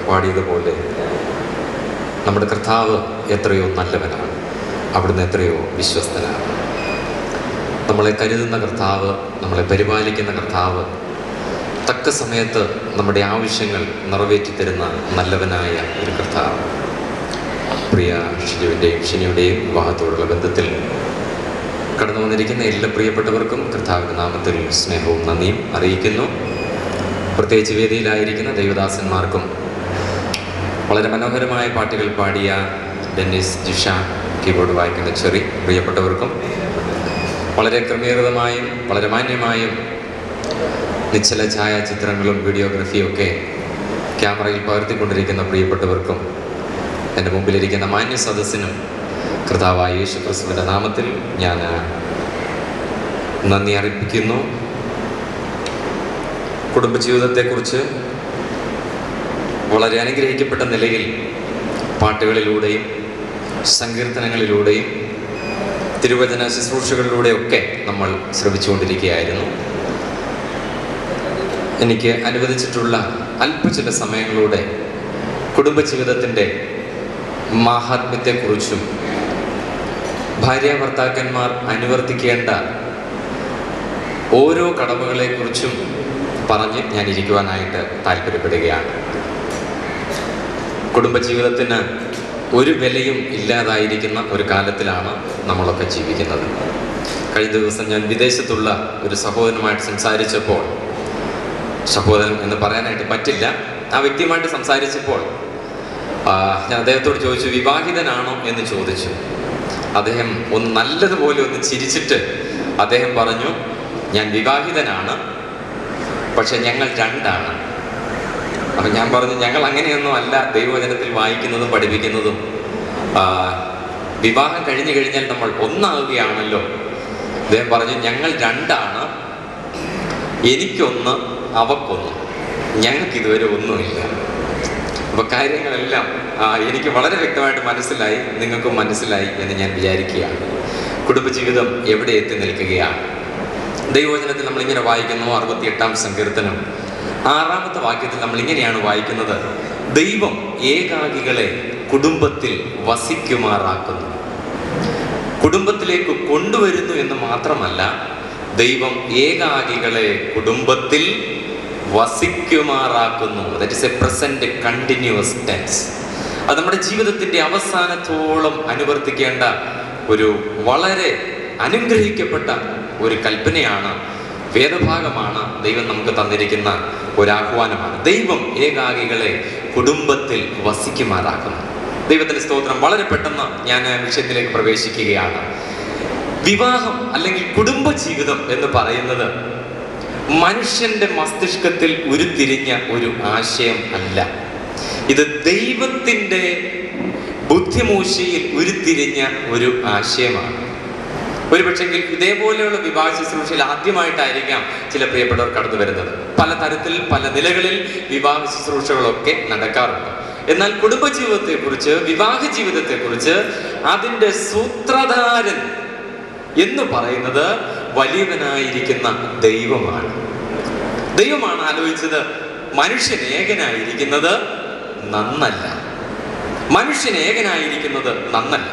പാടിയതുപോലെ നമ്മുടെ കർത്താവ് എത്രയോ നല്ലവനാണ്, അവിടുന്ന് എത്രയോ വിശ്വസ്തനാണ്. നമ്മളെ കരുതുന്ന കർത്താവ്, നമ്മളെ പരിപാലിക്കുന്ന കർത്താവ്, തക്ക സമയത്ത് നമ്മുടെ ആവശ്യങ്ങൾ നിറവേറ്റി തരുന്ന നല്ലവനായ ഒരു കർത്താവ്. പ്രിയ ഷിജുവിൻ്റെയും ഷിനിയുടെയും വിവാഹത്തോടുള്ള ബന്ധത്തിൽ കടന്നു വന്നിരിക്കുന്ന എല്ലാ പ്രിയപ്പെട്ടവർക്കും കർത്താവിൻ്റെ നാമത്തിൽ സ്നേഹവും നന്ദിയും അറിയിക്കുന്നു. പ്രത്യേകിച്ച് വേദിയിലായിരിക്കുന്ന ദൈവദാസന്മാർക്കും വളരെ മനോഹരമായ പാട്ടുകൾ പാടിയ ഡെന്നിസ്, ജിഷ, കീബോർഡ് വായിക്കുന്ന ചെറി പ്രിയപ്പെട്ടവർക്കും വളരെ ക്രമീകൃതമായും വളരെ മാന്യമായും നിശ്ചല ഛായാചിത്രങ്ങളും വീഡിയോഗ്രഫിയും ഒക്കെ ക്യാമറയിൽ പകർത്തിക്കൊണ്ടിരിക്കുന്ന പ്രിയപ്പെട്ടവർക്കും എൻ്റെ മുമ്പിലിരിക്കുന്ന മാന്യ സദസ്സിനും കർത്താവായ യേശു ക്രിസ്തുവിൻ്റെ നാമത്തിൽ ഞാൻ നന്ദി അർപ്പിക്കുന്നു. കുടുംബജീവിതത്തെക്കുറിച്ച് വളരെ അനുഗ്രഹിക്കപ്പെട്ട നിലയിൽ പാട്ടുകളിലൂടെയും സങ്കീർത്തനങ്ങളിലൂടെയും തിരുവചന ശുശ്രൂഷകളിലൂടെയൊക്കെ നമ്മൾ ശ്രമിച്ചുകൊണ്ടിരിക്കുകയായിരുന്നു. എനിക്ക് അനുവദിച്ചിട്ടുള്ള ചില സമയങ്ങളിലൂടെ കുടുംബജീവിതത്തിൻ്റെ മാഹാത്മ്യത്തെക്കുറിച്ചും ഭാര്യാഭർത്താക്കന്മാർ അനുവർത്തിക്കേണ്ട ഓരോ കടമകളെക്കുറിച്ചും പറഞ്ഞ് ഞാൻ ഇരിക്കുവാനായിട്ട് താല്പര്യപ്പെടുകയാണ്. കുടുംബജീവിതത്തിന് ഒരു വിലയും ഇല്ലാതായിരിക്കുന്ന ഒരു കാലത്തിലാണ് നമ്മളൊക്കെ ജീവിക്കുന്നത്. കഴിഞ്ഞ ദിവസം ഞാൻ വിദേശത്തുള്ള ഒരു സഹോദരനുമായിട്ട് സംസാരിച്ചപ്പോൾ, സഹോദരൻ എന്ന് പറയാനായിട്ട് പറ്റില്ല, ആ വ്യക്തിയുമായിട്ട് സംസാരിച്ചപ്പോൾ ഞാൻ അദ്ദേഹത്തോട് ചോദിച്ചു, വിവാഹിതനാണോ എന്ന് ചോദിച്ചു. അദ്ദേഹം നല്ലതുപോലെ ഒന്ന് ചിരിച്ചിട്ട് അദ്ദേഹം പറഞ്ഞു, ഞാൻ വിവാഹിതനാണ്, പക്ഷെ ഞങ്ങൾ രണ്ടാണ്. അപ്പം ഞാൻ പറഞ്ഞു, ഞങ്ങൾ അങ്ങനെയൊന്നും അല്ല ദൈവവചനത്തിൽ വായിക്കുന്നതും പഠിപ്പിക്കുന്നതും. വിവാഹം കഴിഞ്ഞു കഴിഞ്ഞാൽ നമ്മൾ ഒന്നാവുകയാണല്ലോ. അദ്ദേഹം പറഞ്ഞു, ഞങ്ങൾ രണ്ടാണ്, എനിക്കൊന്ന് അവക്കൊന്ന്, ഞങ്ങൾക്കിതുവരെ ഒന്നുമില്ല. അപ്പോൾ കാര്യങ്ങളെല്ലാം എനിക്ക് വളരെ വ്യക്തമായിട്ട് മനസ്സിലായി, നിങ്ങൾക്കും മനസ്സിലായി എന്ന് ഞാൻ വിചാരിക്കുകയാണ്. കുടുംബജീവിതം എവിടെ എത്തി നിൽക്കുകയാണ്? ദൈവവചനത്തിൽ നമ്മളിങ്ങനെ വായിക്കുന്നു, 68-ാം സങ്കീർത്തനം 6-ാമത്തെ വാക്യത്തിൽ നമ്മൾ ഇങ്ങനെയാണ് വായിക്കുന്നത്, ദൈവം ഏകാകികളെ കുടുംബത്തിൽ വസിക്കുമാറാക്കുന്നു. കുടുംബത്തിലേക്ക് കൊണ്ടുവരുന്നു എന്ന് മാത്രമല്ല, ദൈവം ഏകാകികളെ കുടുംബത്തിൽ വസിക്കുമാറാക്കുന്നു. That is a present continuous tense. അത് നമ്മുടെ ജീവിതത്തിൻ്റെ അവസാനത്തോളം അനുവർത്തിക്കേണ്ട ഒരു വളരെ അനുഗ്രഹിക്കപ്പെട്ട ഒരു കൽപ്പനയാണ്, വേദഭാഗമാണ്, ദൈവം നമുക്ക് തന്നിരിക്കുന്ന ഒരാഹ്വാനമാണ്. ദൈവം ഏകാകികളെ കുടുംബത്തിൽ വസിക്കുമാറാക്കുന്നു. ദൈവത്തിൻ്റെ സ്തോത്രം. വളരെ പെട്ടെന്ന് ഞാൻ വിഷയത്തിലേക്ക് പ്രവേശിക്കുകയാണ്. വിവാഹം അല്ലെങ്കിൽ കുടുംബജീവിതം എന്ന് പറയുന്നത് മനുഷ്യന്റെ മസ്തിഷ്കത്തിൽ ഉരുത്തിരിഞ്ഞ ഒരു ആശയം അല്ല. ഇത് ദൈവത്തിൻ്റെ ബുദ്ധിമൂശയിൽ ഉരുത്തിരിഞ്ഞ ഒരു ആശയമാണ്. ഒരു പക്ഷെങ്കിൽ ഇതേപോലെയുള്ള വിവാഹ ശുശ്രൂഷയിൽ ആദ്യമായിട്ടായിരിക്കാം ചില പ്രിയപ്പെട്ടവർ കടന്നു വരുന്നത്. പല തരത്തിൽ പല നിലകളിൽ വിവാഹ ശുശ്രൂഷകളൊക്കെ നടക്കാറുണ്ട്. എന്നാൽ കുടുംബജീവിതത്തെക്കുറിച്ച്, വിവാഹ ജീവിതത്തെക്കുറിച്ച് അതിൻ്റെ സൂത്രധാരൻ എന്ന് പറയുന്നത് വലിയവനായിരിക്കുന്ന ദൈവമാണ്. ദൈവമാണ് ആലോചിച്ചത്, മനുഷ്യൻ ഏകനായിരിക്കുന്നത് നന്നല്ല. മനുഷ്യൻ ഏകനായിരിക്കുന്നത് നന്നല്ല.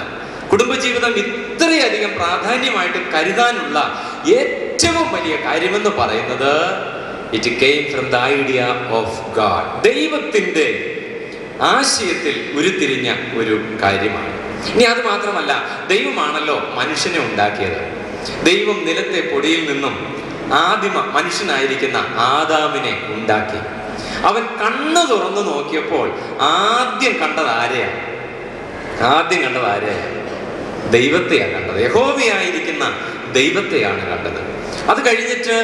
കുടുംബജീവിതം ഇത്രയധികം പ്രാധാന്യമായിട്ട് കരുതാനുള്ള ഏറ്റവും വലിയ കാര്യമെന്ന് പറയുന്നത്, it came from the idea of God. ദൈവത്തിൻ്റെ ആശയത്തിൽ ഉരുത്തിരിഞ്ഞ ഒരു കാര്യമാണ്. ഇനി അത് മാത്രമല്ല, ദൈവമാണല്ലോ മനുഷ്യനെ ഉണ്ടാക്കിയത്. ദൈവം നിലത്തെ പൊടിയിൽ നിന്നും ആദിമ മനുഷ്യനായിരിക്കുന്ന ആദാമിനെ ഉണ്ടാക്കി. അവൻ കണ്ണു തുറന്നു നോക്കിയപ്പോൾ ആദ്യം കണ്ടത് ആരെയാണ്? ദൈവത്തെയാണ് കണ്ടത്. യഹോവയായിരിക്കുന്ന ദൈവത്തെയാണ് കണ്ടത്. അത് കഴിഞ്ഞിട്ട്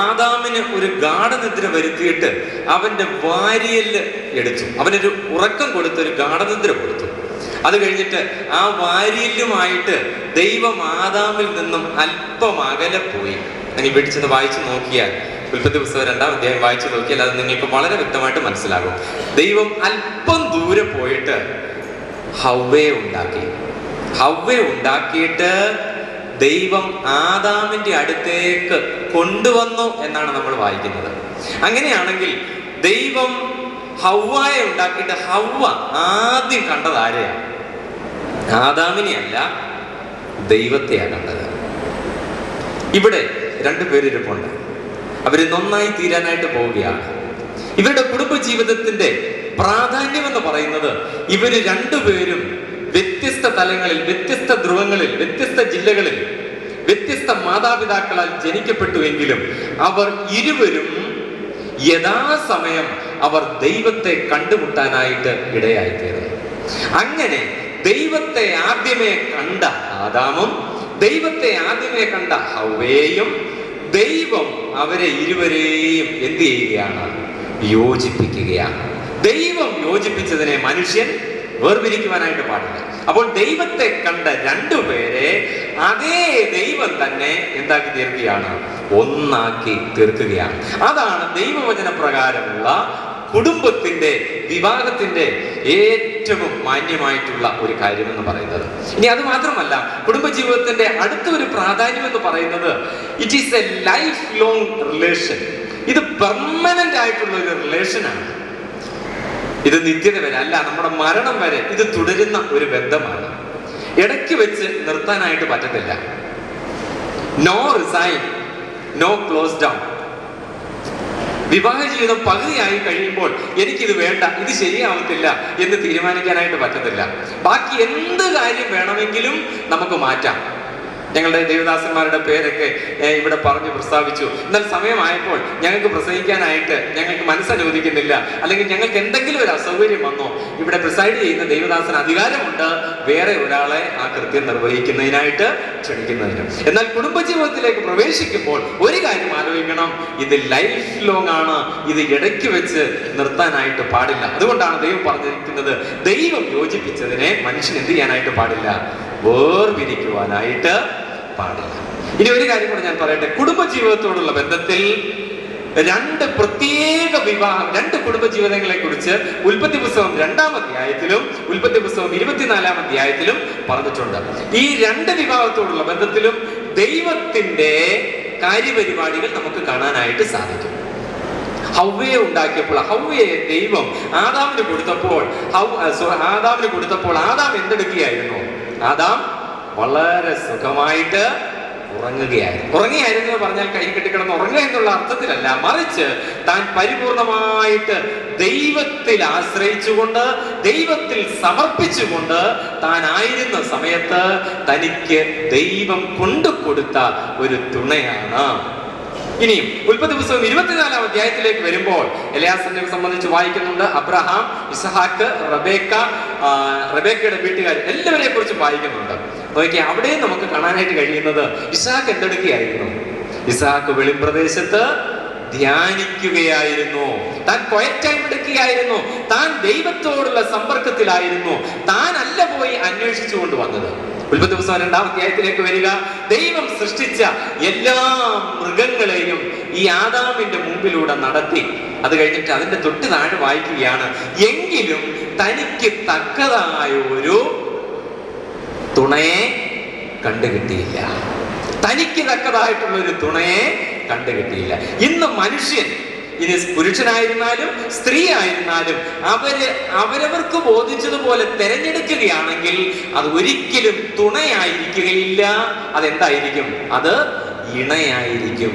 ആദാമിന് ഒരു ഗാഢനിദ്ര വരുത്തിയിട്ട് അവന്റെ വാരിയല് എടുത്തു. അവനൊരു ഉറക്കം കൊടുത്ത് ഒരു ഗാഢനിദ്ര കൊടുത്തു. അത് കഴിഞ്ഞിട്ട് ആ വാരിയലുമായിട്ട് ദൈവം ആദാമിൽ നിന്നും അല്പം അകലെ പോയി. നിങ്ങൾ പിടിച്ചത് വായിച്ചു നോക്കിയാൽ, ഉൽപ്പത്തി പുസ്തകം 2-ാം അധ്യായം വായിച്ചു നോക്കിയാൽ അത് നിങ്ങൾക്ക് വളരെ വ്യക്തമായിട്ട് മനസ്സിലാകും. ദൈവം അല്പം ദൂരെ പോയിട്ട് ഹവ്വയെ ഉണ്ടാക്കിയിട്ട് ദൈവം ആദാമിന്റെ അടുത്തേക്ക് കൊണ്ടുവന്നു എന്നാണ് നമ്മൾ വായിക്കുന്നത്. അങ്ങനെയാണെങ്കിൽ ദൈവം ഹവ്വയെ ഉണ്ടാക്കിയിട്ട് ഹവ്വ ആദ്യം കണ്ടത് ആരെയാണ്? ആദാമിനെ അല്ല, ദൈവത്തെയാണ് കണ്ടത്. ഇവിടെ രണ്ടുപേരിരിപ്പുണ്ട്. അവര് നന്നായി തീരാനായിട്ട് പോവുകയാണ്. ഇവരുടെ കുടുംബജീവിതത്തിന്റെ പ്രാധാന്യം എന്ന് പറയുന്നത് ഇവര് രണ്ടുപേരും വ്യത്യസ്ത തലങ്ങളിൽ, വ്യത്യസ്ത ധ്രുവങ്ങളിൽ, വ്യത്യസ്ത ജില്ലകളിൽ, വ്യത്യസ്ത മാതാപിതാക്കളാൽ ജനിക്കപ്പെട്ടുവെങ്കിലും അവർ ഇരുവരും യഥാസമയം അവർ ദൈവത്തെ കണ്ടുമുട്ടാനായിട്ട് ഇടയായിത്തീർന്നു. അങ്ങനെ ദൈവത്തെ ആദ്യമേ കണ്ട ആദാമും ദൈവത്തെ ആദ്യമേ കണ്ട ഹവ്വയും ദൈവം അവരെ ഇരുവരെയും എന്ത് ചെയ്യുകയാണ്? യോജിപ്പിക്കുകയാണ്. ദൈവം യോജിപ്പിച്ചതിനെ മനുഷ്യൻ വേർപിരിക്കുവാനായിട്ട് പാടില്ല. അപ്പോൾ ദൈവത്തെ കണ്ട രണ്ടുപേരെ അതേ ദൈവം തന്നെ എന്താക്കി തീർക്കുകയാണ്? ഒന്നാക്കി തീർക്കുകയാണ്. അതാണ് ദൈവവചന പ്രകാരമുള്ള കുടുംബത്തിന്റെ, വിവാഹത്തിന്റെ ഏറ്റവും മാന്യമായിട്ടുള്ള ഒരു കാര്യം എന്ന് പറയുന്നത്. ഇനി അത് മാത്രമല്ല, കുടുംബജീവിതത്തിന്റെ അടുത്ത ഒരു പ്രാധാന്യം എന്ന് പറയുന്നത് it is A life long relation. ഇത് പെർമനന്റ് ആയിട്ടുള്ള ഒരു റിലേഷനാണ്. ഇത് നിത്യത വരെ അല്ല, നമ്മുടെ മരണം വരെ ഇത് തുടരുന്ന ഒരു ബന്ധമാണ്. ഇടയ്ക്ക് വെച്ച് നിർത്താനായിട്ട് പറ്റത്തില്ല. No resign, no close down. വിവാഹ ജീവിതം പകുതിയായി കഴിയുമ്പോൾ എനിക്കിത് വേണ്ട, ഇത് ശരിയാവത്തില്ല എന്ന് തീരുമാനിക്കാനായിട്ട് പറ്റത്തില്ല. ബാക്കി എന്ത് കാര്യം വേണമെങ്കിലും നമുക്ക് മാറ്റാം. ഞങ്ങളുടെ ദേവദാസന്മാരുടെ പേരൊക്കെ ഇവിടെ പറഞ്ഞു പ്രസ്താവിച്ചു. എന്നാൽ സമയമായപ്പോൾ ഞങ്ങൾക്ക് പ്രസംഗിക്കാനായിട്ട് ഞങ്ങൾക്ക് മനസ്സനുവദിക്കുന്നില്ല, അല്ലെങ്കിൽ ഞങ്ങൾക്ക് എന്തെങ്കിലും ഒരു അസൗകര്യം വന്നോ, ഇവിടെ പ്രിസൈഡ് ചെയ്യുന്ന ദേവദാസന് അധികാരമുണ്ട് വേറെ ഒരാളെ ആ കൃത്യം നിർവഹിക്കുന്നതിനായിട്ട് ക്ഷണിക്കുന്നതിനും. എന്നാൽ കുടുംബജീവിതത്തിലേക്ക് പ്രവേശിക്കുമ്പോൾ ഒരു കാര്യം ആലോചിക്കണം, ഇത് ലൈഫ് ലോങ് ആണ്. ഇത് ഇടയ്ക്ക് വെച്ച് നിർത്താനായിട്ട് പാടില്ല. അതുകൊണ്ടാണ് ദൈവം പറഞ്ഞിരിക്കുന്നത്, ദൈവം യോജിപ്പിച്ചതിനെ മനുഷ്യൻ എന്ത് ചെയ്യാനായിട്ട് പാടില്ല? വേർപിരിക്കുവാനായിട്ട് പാടില്ല. ഇനി ഒരു കാര്യം കൂടെ ഞാൻ പറയട്ടെ. കുടുംബജീവിതത്തോടുള്ള ബന്ധത്തിൽ രണ്ട് പ്രത്യേക വിവാഹം, രണ്ട് കുടുംബജീവിതങ്ങളെ കുറിച്ച് ഉൽപ്പത്തി പുസ്തകം 2-ാം അധ്യായത്തിലും ഉൽപ്പത്തി പുസ്തകം 24-ാം അധ്യായത്തിലും പറഞ്ഞിട്ടുണ്ട്. ഈ രണ്ട് വിവാഹത്തോടുള്ള ബന്ധത്തിലും ദൈവത്തിന്റെ കാര്യപരിപാടികൾ നമുക്ക് കാണാനായിട്ട് സാധിക്കും. ഹവ്വയെ ഉണ്ടാക്കിയപ്പോൾ, ഹവ്വയെ ദൈവം ആദാമിന് കൊടുത്തപ്പോൾ ആദാം എന്തെടുക്കുകയായിരുന്നു? ആദാം വളരെ സുഖമായിട്ട് ഉറങ്ങുകയായിരുന്നു എന്ന് പറഞ്ഞാൽ കൈ കെട്ടിക്കിടന്ന് ഉറങ്ങുക എന്നുള്ള അർത്ഥത്തിലല്ല, മറിച്ച് താൻ പരിപൂർണമായിട്ട് ദൈവത്തിൽ ആശ്രയിച്ചുകൊണ്ട്, ദൈവത്തിൽ സമർപ്പിച്ചുകൊണ്ട് താൻ ആയിരുന്ന സമയത്ത് തനിക്ക് ദൈവം കൊണ്ടുകൊടുത്ത ഒരു തുണയാണ്. ഇനിയും ഉൽപ്പത്തി പുസ്തകം 24-ാം അധ്യായത്തിലേക്ക് വരുമ്പോൾ എലയാസറിനെ സംബന്ധിച്ച് വായിക്കുന്നുണ്ട്. അബ്രഹാം, ഇസഹാക്ക്, റബേക്കയുടെ വീട്ടുകാർ എല്ലാവരെ കുറിച്ചും വായിക്കുന്നുണ്ട്. നോക്കിയാൽ അവിടെയും നമുക്ക് കാണാനായിട്ട് കഴിയുന്നത് ഇസഹാക്ക് എന്തെടുക്കുകയായിരുന്നു? ഇസഹാക്ക് വെളിപ്രദേശത്ത് ധ്യാനിക്കുകയായിരുന്നു. താൻ ക്വയറ്റ് ടൈം എടുക്കുകയായിരുന്നു. താൻ ദൈവത്തോടുള്ള സമ്പർക്കത്തിലായിരുന്നു. താൻ അല്ല പോയി അന്വേഷിച്ചു കൊണ്ടുവന്നത്. ഉൽപ്പത്തി പുസ്തകം 2-ാം അധ്യായത്തിലേക്ക് വരിക. ദൈവം സൃഷ്ടിച്ച എല്ലാ മൃഗങ്ങളെയും ഈ ആദാമിന്റെ മുമ്പിലൂടെ നടത്തി. അത് കഴിഞ്ഞിട്ട് അതിന്റെ തൊട്ട് താഴെ വായിക്കുകയാണ്, എങ്കിലും തനിക്ക് തക്കതായ ഒരു തുണയെ കണ്ടുകിട്ടിയില്ല. തനിക്ക് തക്കതായിട്ടുള്ള ഒരു തുണയെ കണ്ടുകിട്ടിയില്ല. ഇന്ന് മനുഷ്യൻ, ഇനി പുരുഷനായിരുന്നാലും സ്ത്രീ ആയിരുന്നാലും, അവരവർക്ക് ബോധിച്ചതുപോലെ തെരഞ്ഞെടുക്കുകയാണെങ്കിൽ അത് ഒരിക്കലും തുണയായിരിക്കുകയില്ല. അതെന്തായിരിക്കും? അത് ഇണയായിരിക്കും.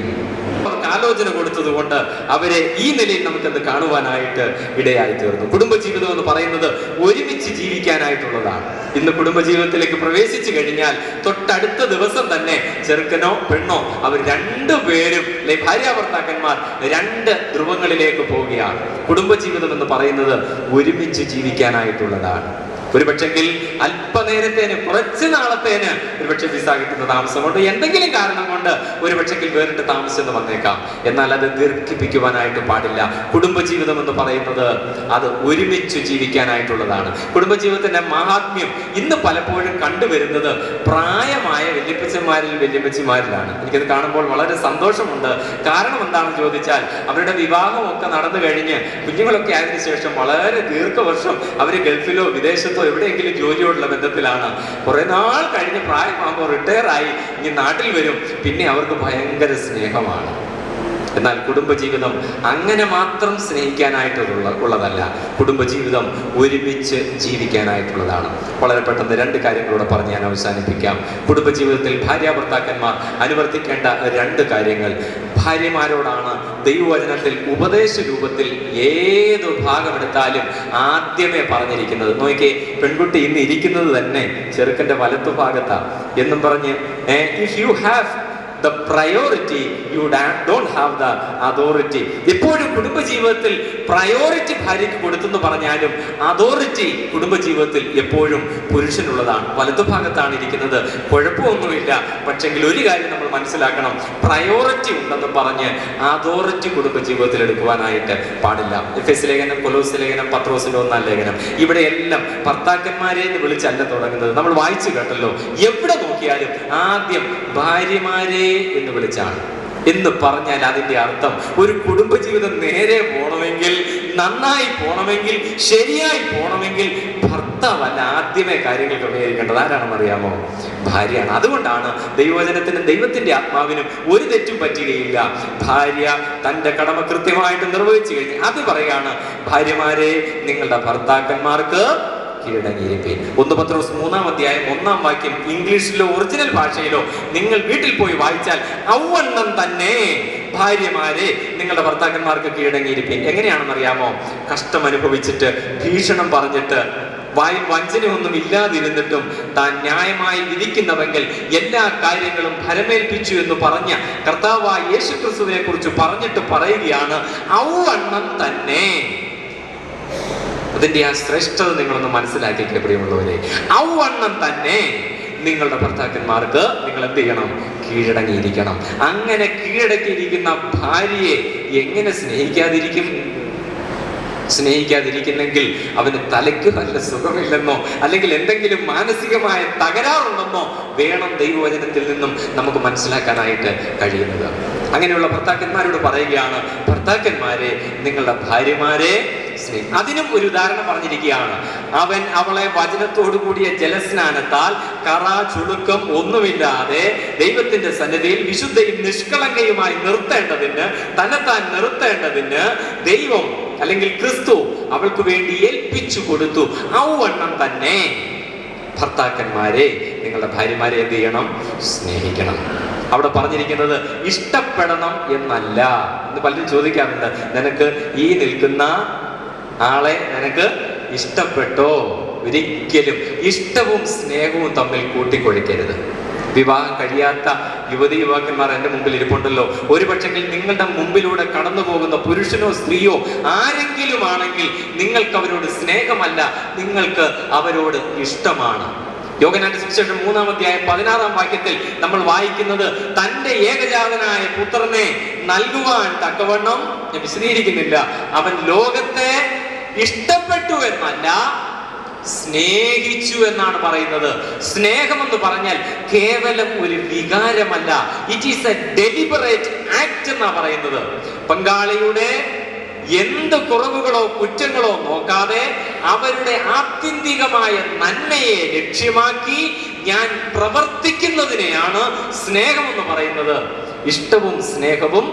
അവർക്ക് ആലോചന കൊടുത്തത് കൊണ്ട് അവരെ ഈ നിലയിൽ നമുക്കത് കാണുവാനായിട്ട് ഇടയായി തീർന്നു. കുടുംബജീവിതം എന്ന് പറയുന്നത് ഒരുമിച്ച് ജീവിക്കാനായിട്ടുള്ളതാണ്. ഇന്ന് കുടുംബജീവിതത്തിലേക്ക് പ്രവേശിച്ചു കഴിഞ്ഞാൽ തൊട്ടടുത്ത ദിവസം തന്നെ ചെറുക്കനോ പെണ്ണോ അവർ രണ്ടുപേരും, ഭാര്യാഭർത്താക്കന്മാർ രണ്ട് ധ്രുവങ്ങളിലേക്ക് പോവുകയാണ്. കുടുംബജീവിതം എന്ന് പറയുന്നത് ഒരുമിച്ച് ജീവിക്കാനായിട്ടുള്ളതാണ്. ഒരുപക്ഷെങ്കിൽ അല്പനേരത്തേന്, കുറച്ച് നാളത്തേന് ഒരുപക്ഷെ വിസ കിട്ടുന്ന താമസം കൊണ്ട്, എന്തെങ്കിലും കാരണം കൊണ്ട് ഒരുപക്ഷെങ്കിൽ വേറിട്ട് താമസിച്ചെന്ന് വന്നേക്കാം. എന്നാൽ അത് ദീർഘിപ്പിക്കുവാനായിട്ട് പാടില്ല. കുടുംബജീവിതം എന്ന് പറയുന്നത് അത് ഒരുമിച്ച് ജീവിക്കാനായിട്ടുള്ളതാണ്. കുടുംബജീവിതത്തിന്റെ മഹാത്മ്യം ഇന്ന് പലപ്പോഴും കണ്ടുവരുന്നത് പ്രായമായ വല്യപ്പച്ചന്മാരിൽ വല്യമ്മച്ചിമാരിലാണ്. എനിക്കത് കാണുമ്പോൾ വളരെ സന്തോഷമുണ്ട്. കാരണം എന്താണെന്ന് ചോദിച്ചാൽ, അവരുടെ വിവാഹമൊക്കെ നടന്നു കഴിഞ്ഞ് കുഞ്ഞുങ്ങളൊക്കെ ആയതിനു ശേഷം വളരെ ദീർഘവർഷം അവർ ഗൾഫിലോ വിദേശത്തോ എവിടെയെങ്കിലും ജോലിയോടുള്ള ബന്ധത്തിലാണ്. കുറെ നാൾ കഴിഞ്ഞ് പ്രായമാകുമ്പോൾ റിട്ടയർ ആയി ഇനി നാട്ടിൽ വരും. പിന്നെ അവർക്ക് ഭയങ്കര സ്നേഹമാണ്. എന്നാൽ കുടുംബജീവിതം അങ്ങനെ മാത്രം ഉള്ളതല്ല. കുടുംബജീവിതം ഒരുമിച്ച് ജീവിക്കാനായിട്ടുള്ളതാണ്. വളരെ പെട്ടെന്ന് 2 കാര്യങ്ങളൂടെ പറഞ്ഞ് ഞാൻ അവസാനിപ്പിക്കാം. കുടുംബജീവിതത്തിൽ ഭാര്യാഭർത്താക്കന്മാർ അനുവർത്തിക്കേണ്ട 2 കാര്യങ്ങൾ. ഭാര്യമാരോടാണ് ദൈവവചനത്തിൽ ഉപദേശ രൂപത്തിൽ ഏത് ഭാഗമെടുത്താലും ആദ്യമേ പറഞ്ഞിരിക്കുന്നത്. നോക്കിയേ, പെൺകുട്ടി ഇന്ന് ഇരിക്കുന്നത് തന്നെ ചെറുക്കന്റെ വലത്തു ഭാഗത്താ എന്നും പറഞ്ഞ് if you have the priority, you don't have the authority. എപ്പോഴും കുടുംബജീവിതത്തിൽ പ്രയോറിറ്റി ഭാര്യയ്ക്ക് കൊടുത്തെന്ന് പറഞ്ഞാലും അതോറിറ്റി കുടുംബജീവിതത്തിൽ എപ്പോഴും പുരുഷനുള്ളതാണ്. വലതുഭാഗത്താണ് ഇരിക്കുന്നത്, കുഴപ്പമൊന്നുമില്ല. പക്ഷെങ്കിൽ ഒരു കാര്യം നമ്മൾ മനസ്സിലാക്കണം, പ്രയോറിറ്റി ഉണ്ടെന്ന് പറഞ്ഞ് അതോറിറ്റി കുടുംബജീവിതത്തിൽ എടുക്കുവാനായിട്ട് പാടില്ല. എഫെസ്യ ലേഖനം, കൊലോസ്യ ലേഖനം, പത്രോസിന്റെ 1-ാം ലേഖനം, ഇവിടെ എല്ലാം ഭർത്താക്കന്മാരെ എന്ന് വിളിച്ചല്ല തുടങ്ങുന്നത്. നമ്മൾ വായിച്ചു കേട്ടല്ലോ, എവിടെ നോക്കിയാലും ആദ്യം ഭാര്യമാരെ എന്ന് വിളിച്ചാണ്. എന്ന് പറഞ്ഞാൽ അതിന്റെ അർത്ഥം ഒരു കുടുംബജീവിതം നേരെ പോകണമെങ്കിൽ, നന്നായി പോകണമെങ്കിൽ, ശരിയായി പോകണമെങ്കിൽ ഭർത്താവല്ല ആദ്യമേ കാര്യങ്ങൾ ക്രമീകരിക്കേണ്ടത്. ആരാണെന്ന് അറിയാമോ? ഭാര്യയാണ്. അതുകൊണ്ടാണ് ദൈവവചനത്തിനും ദൈവത്തിന്റെ ആത്മാവിനും ഒരു തെറ്റും പറ്റുകയില്ല. ഭാര്യ തന്റെ കടമ കൃത്യമായിട്ട് നിർവഹിച്ചു കഴിഞ്ഞ് അത് പറയാണ്, ഭാര്യമാരെ നിങ്ങളുടെ ഭർത്താക്കന്മാർക്ക് കീഴടങ്ങിയിരിപ്പീൻ. 1 പത്രോസ് 3-ാം അധ്യായം 1-ാം വാക്യം ഇംഗ്ലീഷിലോ ഒറിജിനൽ ഭാഷയിലോ നിങ്ങൾ വീട്ടിൽ പോയി വായിച്ചാൽ ഔവണ്ണം തന്നെ ഭാര്യമാരെ നിങ്ങളുടെ ഭർത്താക്കന്മാർക്ക് കീഴടങ്ങിയിരിപ്പീൻ. എങ്ങനെയാണെന്നറിയാമോ? കഷ്ടം അനുഭവിച്ചിട്ട്, ഭീഷണം പറഞ്ഞിട്ട്, വായിൽ വഞ്ചനയൊന്നും ഇല്ലാതിരുന്നിട്ടും താൻ ന്യായമായി വിധിക്കുന്നവെങ്കിൽ എല്ലാ കാര്യങ്ങളും ഫലമേൽപ്പിച്ചു എന്ന് പറഞ്ഞ കർത്താവായ യേശുക്രിസ്തുവിനെ കുറിച്ച് പറഞ്ഞിട്ട് പറയുകയാണ്, ഔവണ്ണം തന്നെ. അതിന്റെ ആ ശ്രേഷ്ഠത നിങ്ങളൊന്ന് മനസ്സിലാക്കിയ പ്രിയമുള്ളവരെ, ഔവണ്ണം തന്നെ നിങ്ങളുടെ ഭർത്താക്കന്മാർക്ക് നിങ്ങൾ എന്ത് ചെയ്യണം? കീഴടങ്ങിയിരിക്കണം. അങ്ങനെ കീഴടക്കിയിരിക്കുന്ന ഭാര്യയെ എങ്ങനെ സ്നേഹിക്കാതിരിക്കുന്നെങ്കിൽ അവന് തലയ്ക്ക് നല്ല സുഖമില്ലെന്നോ അല്ലെങ്കിൽ എന്തെങ്കിലും മാനസികമായ തകരാറുണ്ടെന്നോ വേണം ദൈവവചനത്തിൽ നിന്നും നമുക്ക് മനസ്സിലാക്കാനായിട്ട് കഴിയുന്നത്. അങ്ങനെയുള്ള ഭർത്താക്കന്മാരോട് പറയുകയാണ്, ഭർത്താക്കന്മാരെ നിങ്ങളുടെ ഭാര്യമാരെ സ്നേഹിക്കും. അതിനും ഒരു ഉദാഹരണം പറഞ്ഞിരിക്കുകയാണ്. അവൻ അവളെ വചനത്തോടു കൂടിയ ജലസ്നാനത്താൽ കറ ചുളുക്കം ഒന്നുമില്ലാതെ ദൈവത്തിന്റെ സന്നിധിയിൽ വിശുദ്ധയും നിഷ്കളങ്കയുമായി തന്നെത്താൻ നിർത്തേണ്ടതിന് ദൈവം അല്ലെങ്കിൽ ക്രിസ്തു അവൾക്ക് വേണ്ടി ഏൽപ്പിച്ചു കൊടുത്തു. ഔവണ്ണം തന്നെ ഭർത്താക്കന്മാരെ നിങ്ങളുടെ ഭാര്യമാരെ എന്ത് ചെയ്യണം? സ്നേഹിക്കണം. അവിടെ പറഞ്ഞിരിക്കുന്നത് ഇഷ്ടപ്പെടണം എന്നല്ല. എന്ന് പലരും ചോദിക്കാറുണ്ട്, നിനക്ക് ഈ നിൽക്കുന്ന ആളെ നിനക്ക് ഇഷ്ടപ്പെട്ടോ? ഒരിക്കലും ഇഷ്ടവും സ്നേഹവും തമ്മിൽ കൂട്ടിക്കൊഴിക്കരുത്. വിവാഹം കഴിയാത്ത യുവതീ-യുവാക്കന്മാർ എൻ്റെ മുമ്പിൽ ഇരിപ്പുണ്ടല്ലോ. ഒരു പക്ഷെങ്കിൽ നിങ്ങളുടെ മുമ്പിലൂടെ കടന്നു പോകുന്ന പുരുഷനോ സ്ത്രീയോ ആരെങ്കിലും ആണെങ്കിൽ നിങ്ങൾക്ക് അവരോട് സ്നേഹമല്ല, നിങ്ങൾക്ക് അവരോട് ഇഷ്ടമാണ്. യോഹന്നാന്റെ സുവിശേഷം 3-ാം അധ്യായം 16-ാം വാക്യത്തിൽ നമ്മൾ വായിക്കുന്നത്, തന്റെ ഏകജാതനായ പുത്രനെ നൽകുവാൻ തക്കവണ്ണം, ഞാൻ വിശദീകരിക്കുന്നില്ല, അവൻ ലോകത്തെ ഇഷ്ടപ്പെട്ടു എന്നല്ല സ്നേഹിച്ചു എന്നാണ് പറയുന്നത്. സ്നേഹമെന്ന് പറഞ്ഞാൽ കേവലം ഒരു വികാരമല്ല, it is a deliberate act എന്നാ പറയുന്നത്. പങ്കാളിയുടെ എന്ത് കുറവുകളോ കുറ്റങ്ങളോ നോക്കാതെ അവരുടെ ആത്യന്തികമായ നന്മയെ ലക്ഷ്യമാക്കി ഞാൻ പ്രവർത്തിക്കുന്നതിനെയാണ് സ്നേഹമെന്ന് പറയുന്നത്. ഇഷ്ടവും സ്നേഹവും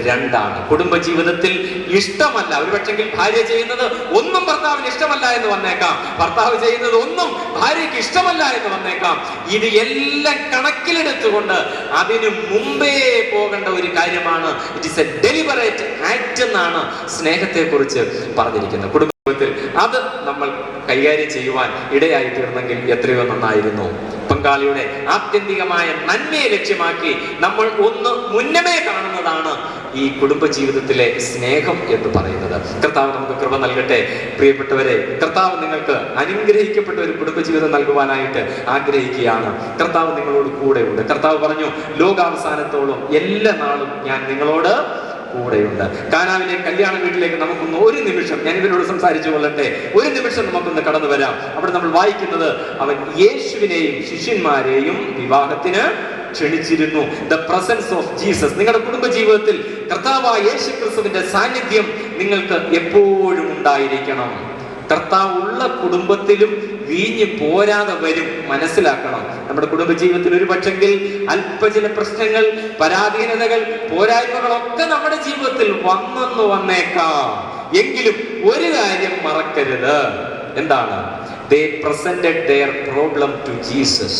രണ്ടാണ്. കുടുംബജീവിതത്തിൽ ഇഷ്ടമല്ല, ഒരുപക്ഷെങ്കിൽ ഭാര്യ ചെയ്യുന്നത് ഒന്നും ഭർത്താവിന് ഇഷ്ടമല്ല എന്ന് വന്നേക്കാം, ഭർത്താവ് ചെയ്യുന്നത് ഒന്നും ഭാര്യയ്ക്ക് ഇഷ്ടമല്ല എന്ന് വന്നേക്കാം. ഇത് എല്ലാം കണക്കിലെടുത്തുകൊണ്ട് അതിനു മുമ്പേ പോകേണ്ട ഒരു കാര്യമാണ്. It is a deliberate act എന്നാണ് സ്നേഹത്തെ കുറിച്ച് പറഞ്ഞിരിക്കുന്നത്. കുടുംബത്തിൽ അത് നമ്മൾ കൈകാര്യം ചെയ്യുവാൻ ഇടയായി തീർന്നെങ്കിൽ എത്രയോ നന്നായിരുന്നു. പങ്കാളിയുടെ ആത്യന്തികമായ നന്മയെ ലക്ഷ്യമാക്കി നമ്മൾ ഒന്ന് മുന്നമേ കാണുന്നതാണ് ഈ കുടുംബജീവിതത്തിലെ സ്നേഹം എന്ന് പറയുന്നത്. കർത്താവ് നമുക്ക് കൃപ നൽകട്ടെ. പ്രിയപ്പെട്ടവരെ, കർത്താവ് നിങ്ങൾക്ക് അനുഗ്രഹിക്കപ്പെട്ട ഒരു കുടുംബജീവിതം നൽകുവാനായിട്ട് ആഗ്രഹിക്കുകയാണ്. കർത്താവ് നിങ്ങളോട് കൂടെ ഉണ്ട്. കർത്താവ് പറഞ്ഞു, ലോകാവസാനത്തോളം എല്ലാ നാളും ഞാൻ നിങ്ങളോട് കൂടെയുണ്ട്. കാനാവിലെ കല്യാണ വീട്ടിലേക്ക് നമുക്കൊന്ന് ഒരു നിമിഷം, ഞാൻ ഇവരോട് സംസാരിച്ചു കൊള്ളട്ടെ, ഒരു നിമിഷം നമുക്കൊന്ന് കടന്നു വരാം. അവിടെ നമ്മൾ വായിക്കുന്നത്, അവൻ യേശുവിനെയും ശിഷ്യന്മാരെയും വിവാഹത്തിന് ക്ഷണിച്ചിരുന്നു. The presence of Jesus. നിങ്ങളുടെ കുടുംബജീവിതത്തിൽ കർത്താവായ യേശു ക്രിസ്തുവിന്റെ സാന്നിധ്യം നിങ്ങൾക്ക് എപ്പോഴും ഉണ്ടായിരിക്കണം. കർത്താവ് ഉള്ള കുടുംബത്തിലും വീഞ്ഞ് പോരാതെ വരും. മനസ്സിലാക്കണം. നമ്മുടെ കുടുംബജീവിതത്തിൽ ഒരു പക്ഷെങ്കിൽ അല്പ ചില പ്രശ്നങ്ങൾ, പരാധീനതകൾ, പോരായ്മകളൊക്കെ നമ്മുടെ ജീവിതത്തിൽ വന്നേക്കാം. എങ്കിലും ഒരു കാര്യം മറക്കരുത്. എന്താണ്? They presented their problem to Jesus.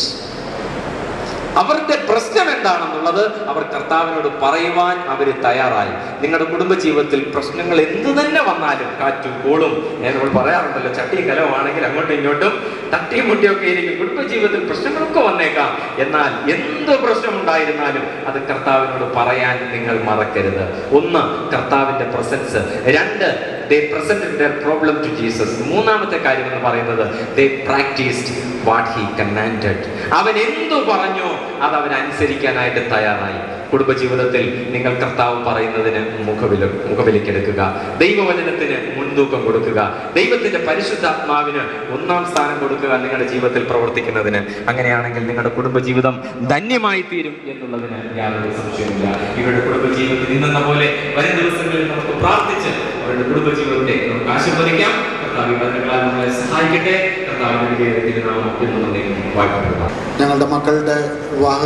അവരുടെ പ്രശ്നം എന്താണെന്നുള്ളത് അവർ കർത്താവിനോട് പറയുവാൻ അവർ തയ്യാറായി. നിങ്ങളുടെ കുടുംബജീവിതത്തിൽ പ്രശ്നങ്ങൾ എന്തു തന്നെ വന്നാലും, കാറ്റും കോളും, നമ്മൾ പറയാറുണ്ടല്ലോ, ചട്ടിയും കലവുമാണെങ്കിൽ അങ്ങോട്ടും ഇങ്ങോട്ടും തട്ടിയും മുട്ടിയൊക്കെ ഇരിക്കും. കുടുംബജീവിതത്തിൽ പ്രശ്നങ്ങളൊക്കെ വന്നേക്കാം. എന്നാൽ എന്ത് പ്രശ്നമുണ്ടായിരുന്നാലും അത് കർത്താവിനോട് പറയാൻ നിങ്ങൾ മറക്കരുത്. ഒന്ന്, കർത്താവിന്റെ പ്രസൻസ്. രണ്ട്, they presented their problem to Jesus. മൂന്നാമത്തെ കാര്യം എന്ന് പറയുന്നത് they practiced what he commanded. അവൻ എന്തു പറഞ്ഞോ അത് അവൻ അനുസരിക്കാനായിട്ട് തയ്യാറായി. കുടുംബജീവിതത്തിൽ നിങ്ങൾ കർത്താവ് പറയുന്നതിന് മുഖവിലക്കെടുക്കുക. ദൈവവചനത്തിന് മുൻതൂക്കം കൊടുക്കുക. ദൈവത്തിന്റെ പരിശുദ്ധാത്മാവിന് ഒന്നാം സ്ഥാനം കൊടുക്കുക നിങ്ങളുടെ ജീവിതത്തിൽ പ്രവർത്തിക്കുന്നതിന്. അങ്ങനെയാണെങ്കിൽ നിങ്ങളുടെ കുടുംബജീവിതം ധന്യമായി തീരും എന്നുള്ളതിന് യാതൊരു സംശയമില്ല. ഇവരുടെ കുടുംബജീവിതത്തിൽ നിന്നെന്ന പോലെ വരും ദിവസങ്ങളിൽ നമുക്ക് പ്രാർത്ഥിച്ച് അവരുടെ കുടുംബജീവിതത്തെ നമുക്ക് ആശീർവദിക്കാം. കർത്താവ് വചനങ്ങളാൽ നമ്മളെ സഹായിക്കട്ടെ. കർത്താവിന്റെ തിരുനാമം എന്നും വാഴ്ത്തപ്പെടുക. ഞങ്ങളുടെ മക്കളുടെ വിവാഹ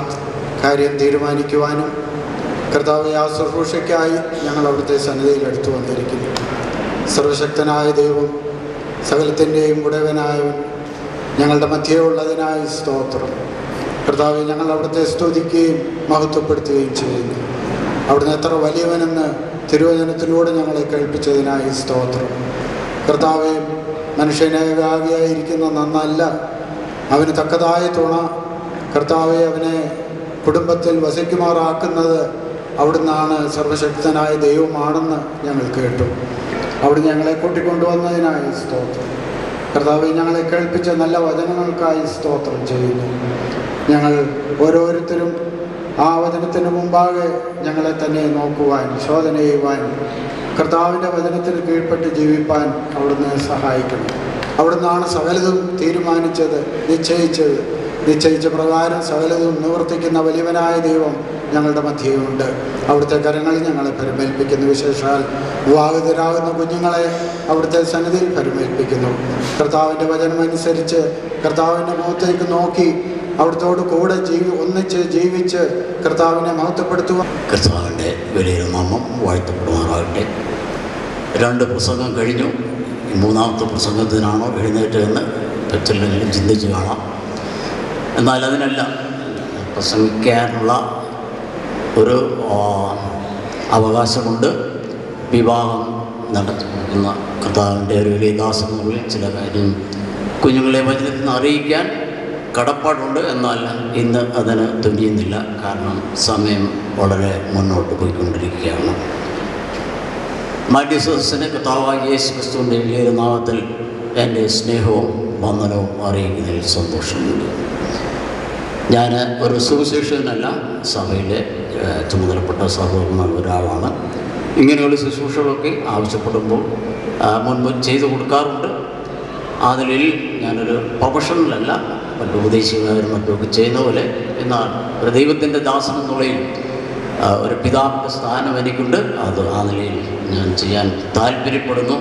കാര്യം തീരുമാനിക്കുവാനും കർത്താവ് ആ ശുശ്രൂഷയ്ക്കായി ഞങ്ങൾ അവിടുത്തെ സന്നിധിയിൽ എടുത്തു വന്നിരിക്കുന്നു. സർവശക്തനായ ദൈവം, സകലത്തിൻ്റെയും ഉടയവനായവൻ, ഞങ്ങളുടെ മധ്യേ ഉള്ളതിനായി സ്തോത്രം. കർത്താവ്, ഞങ്ങൾ അവിടുത്തെ സ്തുതിക്കുകയും മഹത്വപ്പെടുത്തുകയും ചെയ്യുന്നു. അവിടുന്ന് എത്ര വലിയവനെന്ന് തിരുവചനത്തിലൂടെ ഞങ്ങളെ കേൾപ്പിച്ചതിനായി സ്തോത്രം. കർത്താവെ, മനുഷ്യനേകാകിയായിരിക്കുന്ന നന്നല്ല, അവന് തക്കതായ തുണ. കർത്താവെ, അവനെ കുടുംബത്തിൽ വസിക്കുമാറാക്കുന്നത് അവിടുന്നാണ്. സർവശക്തനായ ദൈവമാണെന്ന് ഞങ്ങൾ കേട്ടു. അവിടുന്ന് ഞങ്ങളെ കൂട്ടിക്കൊണ്ടുവന്നതിനായി സ്തോത്രം. കർത്താവെ, ഞങ്ങളെ കേൾപ്പിച്ച നല്ല വചനങ്ങൾക്കായി സ്തോത്രം ചെയ്യുന്നു. ഞങ്ങൾ ഓരോരുത്തരും ആ വചനത്തിന് മുമ്പാകെ ഞങ്ങളെ തന്നെ നോക്കുവാൻ, ശോധന ചെയ്യുവാൻ, കർത്താവിൻ്റെ വചനത്തിന് കീഴ്പ്പെട്ട് ജീവിപ്പാൻ അവിടുന്ന് സഹായിക്കണം. അവിടുന്നാണ് സകലതും തീരുമാനിച്ചത്, നിശ്ചയിച്ച പ്രകാരം സകലതും നിവർത്തിക്കുന്ന വലിയവനായ ദൈവം ഞങ്ങളുടെ മധ്യയുണ്ട്. അവിടുത്തെ കരങ്ങളിൽ ഞങ്ങളെ പരിമേൽപ്പിക്കുന്നു. വിശേഷാൽ വിവാഹിതരാകുന്ന കുഞ്ഞുങ്ങളെ അവിടുത്തെ സന്നിധിയിൽ പരിമേൽപ്പിക്കുന്നു. കർത്താവിൻ്റെ വചനമനുസരിച്ച് കർത്താവിൻ്റെ മുഖത്തേക്ക് നോക്കി അവിടുത്തോട് കൂടെ ഒന്നിച്ച് ജീവിച്ച് കർത്താവിനെ മഹത്വപ്പെടുത്തുക. കർത്താവിൻ്റെ വലിയ നാമം വാഴ്ത്തപ്പെടുമാറാകട്ടെ. 2 പ്രസംഗം കഴിഞ്ഞു. മൂന്നാമത്തെ പ്രസംഗത്തിനാണോ എഴുന്നേറ്റതെന്ന് ചിലരെങ്കിലും ചിന്തിച്ച് കാണാം. എന്നാൽ അതിനെല്ലാം പ്രസംഗിക്കാനുള്ള ഒരു അവകാശമുണ്ട്. വിവാഹം നടത്തുന്ന കർത്താവിൻ്റെ ഒരു വലിയ ദാസനുള്ളിൽ ചില കാര്യം കുഞ്ഞുങ്ങളെ വചനത്തിൽ നിന്ന് അറിയിക്കാൻ കടപ്പാടുണ്ട്. എന്നാൽ ഇന്ന് അതിന് തുനിയുന്നില്ല. കാരണം സമയം വളരെ മുന്നോട്ട് പോയിക്കൊണ്ടിരിക്കുകയാണ്. മാധ്യസദസ്സിന് കർത്താവായ യേശു ക്രിസ്തുവിൻ്റെ വലിയ നാമത്തിൽ എൻ്റെ സ്നേഹവും വന്ദനവും അറിയിക്കുന്നതിൽ സന്തോഷമുണ്ട്. ഞാൻ ഒരു സുവിശേഷകനല്ല, സഭയിലെ ചുമതലപ്പെട്ട സഹോദരന്മാർ ഒരാളാണ്. ഇങ്ങനെയുള്ള ശുശ്രൂഷകളൊക്കെ ആവശ്യപ്പെടുമ്പോൾ മുൻപ് ചെയ്തു കൊടുക്കാറുണ്ട്. അതിൽ ഞാനൊരു പ്രൊഫഷണലല്ല, മറ്റു ഉപദേശിക്കാരും മറ്റുമൊക്കെ ചെയ്യുന്ന പോലെ. എന്നാൽ ഒരു ദൈവത്തിൻ്റെ ദാസൻ എന്നുള്ളതിൽ ഒരു പിതാവിൻ്റെ സ്ഥാനം എനിക്കുണ്ട്. അത് ആ നിലയിൽ ഞാൻ ചെയ്യാൻ താല്പര്യപ്പെടുന്നു.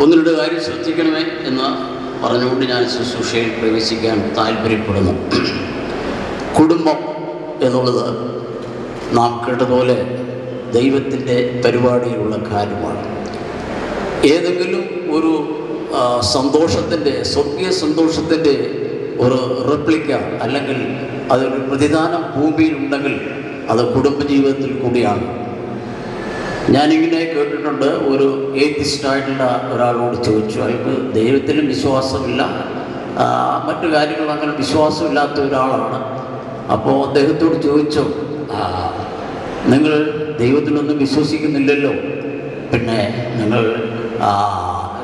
ഒന്നിനൊരു കാര്യം ശ്രദ്ധിക്കണമേ എന്ന് പറഞ്ഞുകൊണ്ട് ഞാൻ ശുശ്രൂഷയിൽ പ്രവേശിക്കാൻ താല്പര്യപ്പെടുന്നു. കുടുംബം എന്നുള്ളത് നാം കേട്ടതുപോലെ ദൈവത്തിൻ്റെ പരിപാടിയിലുള്ള കാര്യമാണ്. ഏതെങ്കിലും ഒരു സന്തോഷത്തിൻ്റെ, സ്വർഗീയ സന്തോഷത്തിൻ്റെ ഒരു റെപ്ലിക്ക അല്ലെങ്കിൽ അതൊരു പ്രതിദാനം ഭൂമിയിലുണ്ടെങ്കിൽ അത് കുടുംബജീവിതത്തിൽ കൂടിയാണ്. ഞാനിങ്ങനെ കേട്ടിട്ടുണ്ട്, ഒരു ഏത്തിസ്റ്റായിട്ടുള്ള ഒരാളോട് ചോദിച്ചു, അയാൾക്ക് ദൈവത്തിലും വിശ്വാസമില്ല, മറ്റു കാര്യങ്ങളും അങ്ങനെ വിശ്വാസമില്ലാത്ത ഒരാളാണ്. അപ്പോൾ അദ്ദേഹത്തോട് ചോദിച്ചു, നിങ്ങൾ ദൈവത്തിലൊന്നും വിശ്വസിക്കുന്നില്ലല്ലോ, പിന്നെ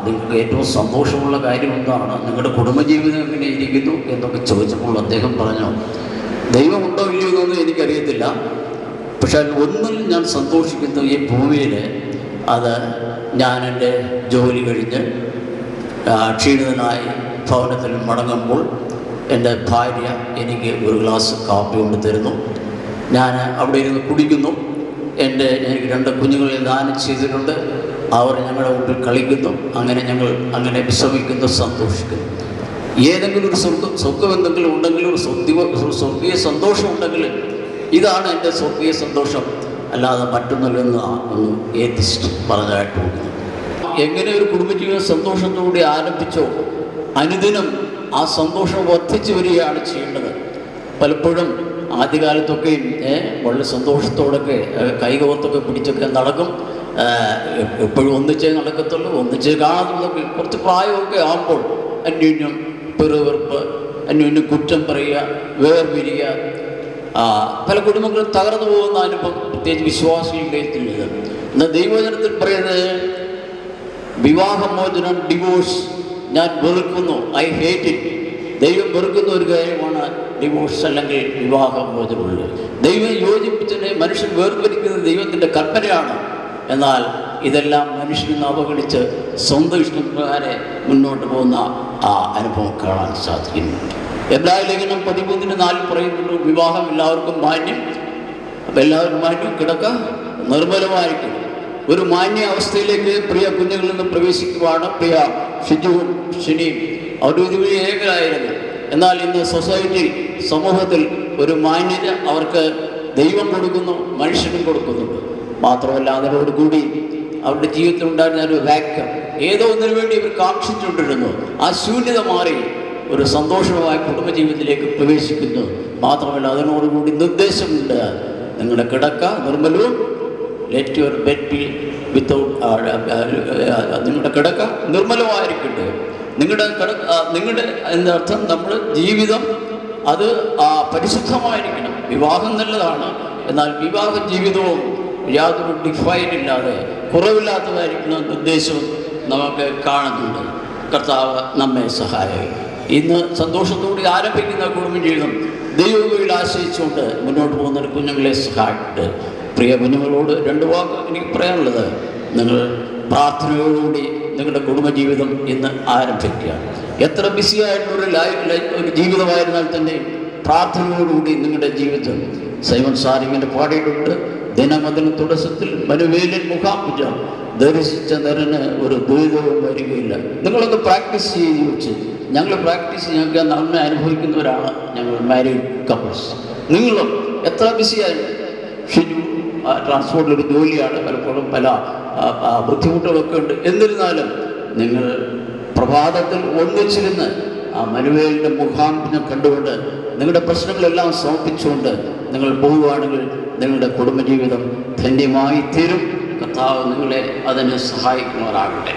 നിങ്ങൾക്ക് ഏറ്റവും സന്തോഷമുള്ള കാര്യം എന്താണ്, നിങ്ങളുടെ കുടുംബജീവിതം എങ്ങനെ ഇരിക്കുന്നു എന്നൊക്കെ ചോദിച്ചപ്പോൾ അദ്ദേഹം പറഞ്ഞു, ദൈവമുണ്ടോ ഇല്ലയോ എന്നൊന്നും എനിക്കറിയത്തില്ല, പക്ഷേ ഒന്നിൽ ഞാൻ സന്തോഷിക്കുന്നു, ഈ ഭൂമിയിൽ അത് ഞാൻ എൻ്റെ ജോലി കഴിഞ്ഞ് ക്ഷീണിതനായി ഭവനത്തിൽ മടങ്ങുമ്പോൾ എൻ്റെ ഭാര്യ എനിക്ക് ഒരു ഗ്ലാസ് കാപ്പി കൊണ്ട് തരുന്നു. ഞാൻ അവിടെ ഇരുന്ന് കുടിക്കുന്നു. എനിക്ക് 2 കുഞ്ഞുങ്ങളെ ദാനം ചെയ്തിട്ടുണ്ട്. അവർ ഞങ്ങളുടെ മുമ്പിൽ കളിക്കുന്നു. അങ്ങനെ ഞങ്ങൾ അങ്ങനെ വിശ്രമിക്കുന്നു, സന്തോഷിക്കുന്നു. ഏതെങ്കിലും ഒരു സ്വർഗം എന്തെങ്കിലും ഉണ്ടെങ്കിൽ, ഒരു സ്വർഗീയ സന്തോഷം ഉണ്ടെങ്കിൽ ഇതാണ് എൻ്റെ സ്വർഗീയ സന്തോഷം, അല്ലാതെ മറ്റൊന്നുമില്ലെന്ന് ഒന്ന് ഏത്തിസ്റ്റ് പറഞ്ഞതായിട്ട് പോകുന്നു. എങ്ങനെ ഒരു കുടുംബജീവിതം സന്തോഷത്തോടെ ആരംഭിച്ചോ അനുദിനം ആ സന്തോഷം വർദ്ധിച്ചു വരികയാണ് ചെയ്യേണ്ടത്. പലപ്പോഴും ആദ്യകാലത്തൊക്കെയും വളരെ സന്തോഷത്തോടൊക്കെ കൈകോർത്തൊക്കെ പിടിച്ചൊക്കെ നടക്കും. എപ്പോഴും ഒന്നിച്ചേ നടക്കത്തുള്ളൂ, ഒന്നിച്ചേ കാണത്തുള്ളൂ. കുറച്ച് പ്രായമൊക്കെ ആകുമ്പോൾ അന്യോന്യം പെറുവെറുപ്പ്, അന്യോന്യം കുറ്റം പറയുക, വേർപിരിയുക, പല കുടുംബങ്ങളും തകർന്നു പോകുന്ന അനുഭവം പ്രത്യേകിച്ച് വിശ്വാസികളുടെ. എന്നാൽ ദൈവവചനത്തിൽ പറയുന്നത് വിവാഹമോചനം, ഡിവോഴ്സ് ഞാൻ വെറുക്കുന്നു, ഐ ഹേറ്റ് ഇറ്റ്. ദൈവം വെറുക്കുന്ന ഒരു കാര്യമാണ് ഡിവോഴ്സ് അല്ലെങ്കിൽ വിവാഹമോചനമുള്ളത്. ദൈവം യോജിപ്പിച്ചതിനെ മനുഷ്യൻ വേർപിരിക്കുന്നത് ദൈവത്തിൻ്റെ കൽപ്പനയാണ്. എന്നാൽ ഇതെല്ലാം മനുഷ്യനെ അവഗണിച്ച് സ്വന്തം ഇഷ്ടപ്രകാരം മുന്നോട്ട് പോകുന്ന ആ അനുഭവം കാണാൻ സാധിക്കുന്നു. എബ്രായ ലേഖനം 13:4 പറയുന്നുണ്ട്, വിവാഹം എല്ലാവർക്കും മാന്യം, എല്ലാവർക്കും മാന്യം, കിടക്ക നിർമ്മലമായിരിക്കും. ഒരു മാന്യ അവസ്ഥയിലേക്ക് പ്രിയ കുഞ്ഞുങ്ങളിൽ നിന്ന് പ്രവേശിക്കുവാണ് പ്രിയ ഷിജുവും ഷിനിയും. അവർ ഇതുവഴി ഏകരായിരുന്നു. എന്നാൽ ഇന്ന് സൊസൈറ്റി, സമൂഹത്തിൽ ഒരു മാന്യത അവർക്ക് ദൈവം കൊടുക്കുന്നു, മനുഷ്യനും കൊടുക്കുന്നുണ്ട്. മാത്രമല്ല അതിനോടുകൂടി അവരുടെ ജീവിതത്തിൽ ഉണ്ടായിരുന്ന ഒരു വാക്യം, ഏതോ ഒന്നിനു വേണ്ടി ഇവർ കാക്ഷിച്ചുകൊണ്ടിരുന്നു, ആ ശൂന്യത മാറി ഒരു സന്തോഷമായ കുടുംബജീവിതത്തിലേക്ക് പ്രവേശിക്കുന്നു. മാത്രമല്ല അതിനോടുകൂടി നിർദ്ദേശമുണ്ട്, നിങ്ങളുടെ കിടക്ക നിർമ്മലവും, let your bed be without, നിങ്ങളുടെ കിടക്ക നിർമ്മലമായിരിക്കട്ടെ. നിങ്ങളുടെ എന്നർത്ഥം നമ്മുടെ ജീവിതം അത് പരിശുദ്ധമായിരിക്കണം. വിവാഹം നല്ലതാണ്, എന്നാൽ വിവാഹ ജീവിതവും യാതൊരു ഡിഫൈൻ ഇല്ലാതെ കുറവില്ലാത്തതായിരിക്കുന്ന നിർദ്ദേശവും നമുക്ക് കാണുന്നുണ്ട്. കർത്താവ് നമ്മെ സഹായിക്കും. ഇന്ന് സന്തോഷത്തോടെ ആരംഭിക്കുന്ന കുടുംബജീവിതം ദൈവത്തിൽ ആശ്രയിച്ചുകൊണ്ട് മുന്നോട്ട് പോകുന്ന കുഞ്ഞുങ്ങളെ സഹായിക്കട്ടെ. പ്രിയ കുഞ്ഞുങ്ങളോട് 2 വാക്ക് എനിക്ക് പറയാനുള്ളത്, നിങ്ങൾ പ്രാർത്ഥനയോടുകൂടി നിങ്ങളുടെ കുടുംബജീവിതം ഇന്ന് ആരംഭിക്കുക. എത്ര ബിസിയായിട്ടുള്ള ഒരു ജീവിതമായിരുന്നാൽ തന്നെ പ്രാർത്ഥനയോടുകൂടി നിങ്ങളുടെ ജീവിതം. സൈമൺ സാരിങ്ങനെ പാടിയിട്ടുണ്ട്, ദിനമതിന് തുടക്കത്തിൽ മനുവേലിൻ മുഖാമുജം ദർശിച്ച നരന് ഒരു ദുരിതവും വരികയില്ല. നിങ്ങളൊന്ന് പ്രാക്ടീസ് ചെയ്ത് വെച്ച്, ഞങ്ങൾ പ്രാക്ടീസ് ഞങ്ങൾക്ക് നന്മ അനുഭവിക്കുന്നവരാണ് ഞങ്ങൾ മാരീഡ് കപ്പിൾസ്. നിങ്ങളും എത്ര ബിസിയായിരുന്നു, ഷിജു ട്രാൻസ്പോർട്ടിലൊരു ജോലിയാണ്, പലപ്പോഴും പല ബുദ്ധിമുട്ടുകളൊക്കെ ഉണ്ട്. എന്നിരുന്നാലും നിങ്ങൾ പ്രഭാതത്തിൽ ഒന്നിച്ചിരുന്ന് ആ മനുവേലിൻ്റെ മുഖാമുഖം കണ്ടുകൊണ്ട് നിങ്ങളുടെ പ്രശ്നങ്ങളെല്ലാം സമർപ്പിച്ചുകൊണ്ട് നിങ്ങൾ പോവുകയാണെങ്കിൽ നിങ്ങളുടെ കുടുംബജീവിതം ധന്യമായി തീരും. കർത്താവ് നിങ്ങളെ അതിന് സഹായിക്കുന്നവരാകട്ടെ.